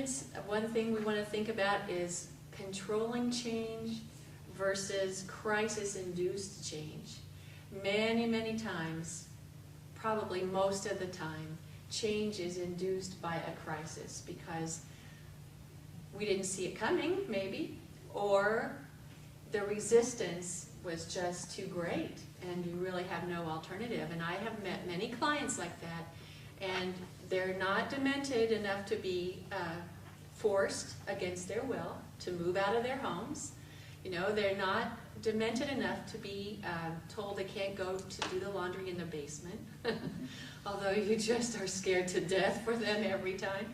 independence, one thing we want to think about is controlling change versus crisis-induced change. Many, many times, probably most of the time, change is induced by a crisis because we didn't see it coming, maybe, or the resistance was just too great and you really have no alternative. And I have met many clients like that, and they're not demented enough to be forced against their will to move out of their homes. You know, they're not demented enough to be told they can't go to do the laundry in the basement, although you just are scared to death for them every time.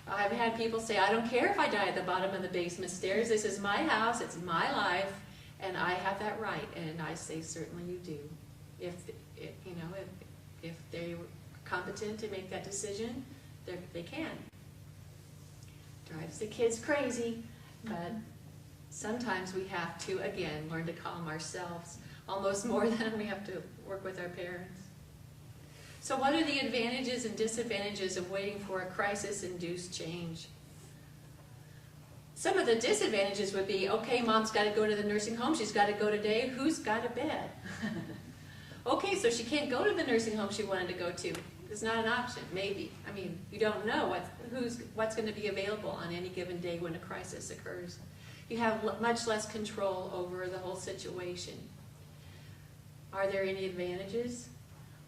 I've had people say, I don't care if I die at the bottom of the basement stairs. This is my house, it's my life, and I have that right. And I say, certainly you do. If they're competent to make that decision, they can. Drives the kids crazy, but sometimes we have to, again, learn to calm ourselves, almost more than we have to work with our parents. So what are the advantages and disadvantages of waiting for a crisis-induced change? Some of the disadvantages would be, okay, mom's got to go to the nursing home, she's got to go today, who's got a bed? Okay, so she can't go to the nursing home she wanted to go to. It's not an option, maybe. I mean, you don't know what's going to be available on any given day when a crisis occurs. You have much less control over the whole situation. Are there any advantages?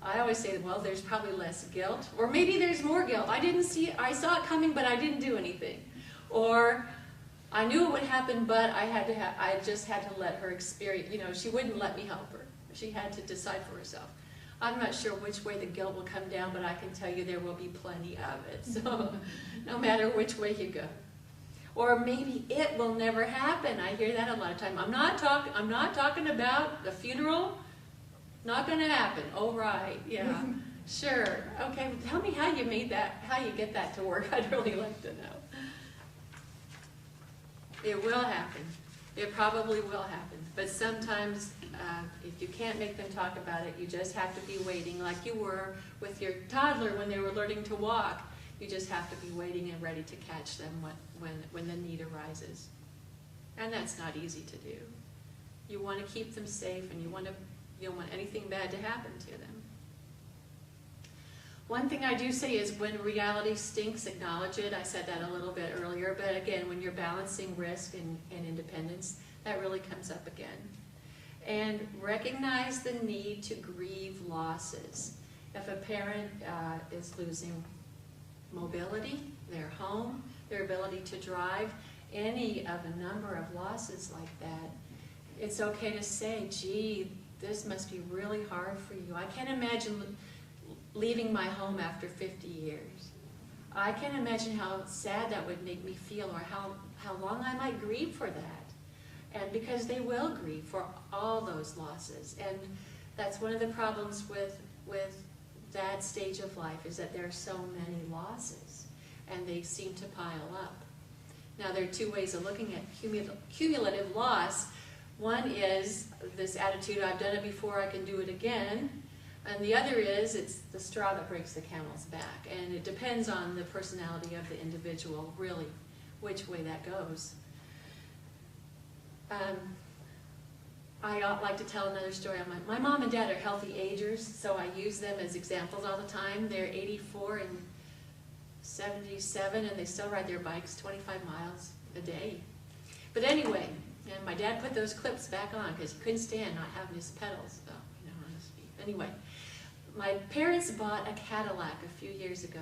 I always say, well, there's probably less guilt, or maybe there's more guilt. I didn't see it, I saw it coming, but I didn't do anything. Or I knew it would happen, but I just had to let her experience, you know, she wouldn't let me help her. She had to decide for herself. I'm not sure which way the guilt will come down, but I can tell you there will be plenty of it. So no matter which way you go. Or maybe it will never happen. I hear that a lot of time. I'm not talking about the funeral. Not going to happen. Oh, right. Yeah. Sure. Okay. Well, tell me how you made that, how you get that to work. I'd really like to know. It will happen. It probably will happen. But sometimes, if you can't make them talk about it, you just have to be waiting, like you were with your toddler when they were learning to walk. You just have to be waiting and ready to catch them when the need arises. And that's not easy to do. You want to keep them safe, and you don't want anything bad to happen to them. One thing I do say is when reality stinks, acknowledge it. I said that a little bit earlier, but again, when you're balancing risk and independence, that really comes up again. And recognize the need to grieve losses. If a parent is losing mobility, their home, their ability to drive, any of a number of losses like that, it's okay to say, gee, this must be really hard for you. I can't imagine leaving my home after 50 years. I can't imagine how sad that would make me feel, or how long I might grieve for that. And because they will grieve for all those losses. And that's one of the problems with that stage of life, is that there are so many losses, and they seem to pile up. Now, there are two ways of looking at cumulative loss. One is this attitude, I've done it before, I can do it again. And the other is, it's the straw that breaks the camel's back. And it depends on the personality of the individual, really, which way that goes. I like to tell another story. My mom and dad are healthy agers, so I use them as examples all the time. They're 84 and 77, and they still ride their bikes 25 miles a day. But anyway, and my dad put those clips back on because he couldn't stand not having his pedals. So, you know, on his feet. Anyway, my parents bought a Cadillac a few years ago.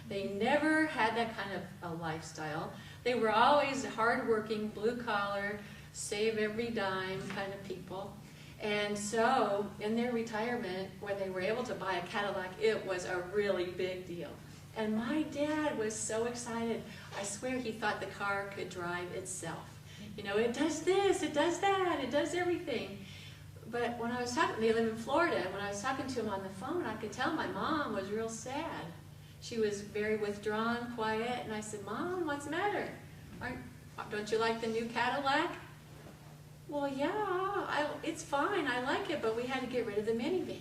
They never had that kind of a lifestyle. They were always hardworking, blue-collar, save every dime kind of people. And so, in their retirement, when they were able to buy a Cadillac, it was a really big deal. And my dad was so excited. I swear he thought the car could drive itself. You know, it does this, it does that, it does everything. But when I was talking, they live in Florida, and when I was talking to him on the phone, I could tell my mom was real sad. She was very withdrawn, quiet, and I said, Mom, what's the matter? Don't you like the new Cadillac? Well, yeah, it's fine, I like it, but we had to get rid of the minivan.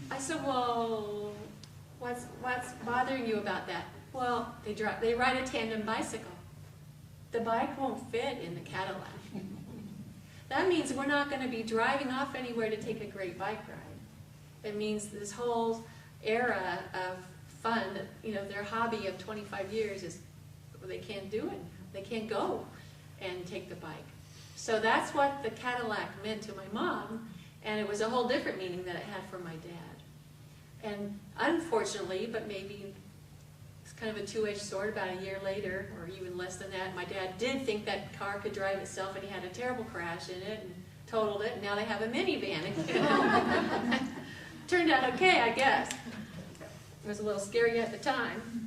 I said, well, what's bothering you about that? Well, they ride a tandem bicycle. The bike won't fit in the Cadillac. That means we're not going to be driving off anywhere to take a great bike ride. It means this whole era of fun, that, you know, their hobby of 25 years is, they can't do it. They can't go and take the bike. So that's what the Cadillac meant to my mom, and it was a whole different meaning that it had for my dad. And unfortunately, but maybe it's kind of a two-edged sword, about a year later, or even less than that, my dad did think that car could drive itself, and he had a terrible crash in it and totaled it, and now they have a minivan. Turned out okay, I guess. It was a little scary at the time.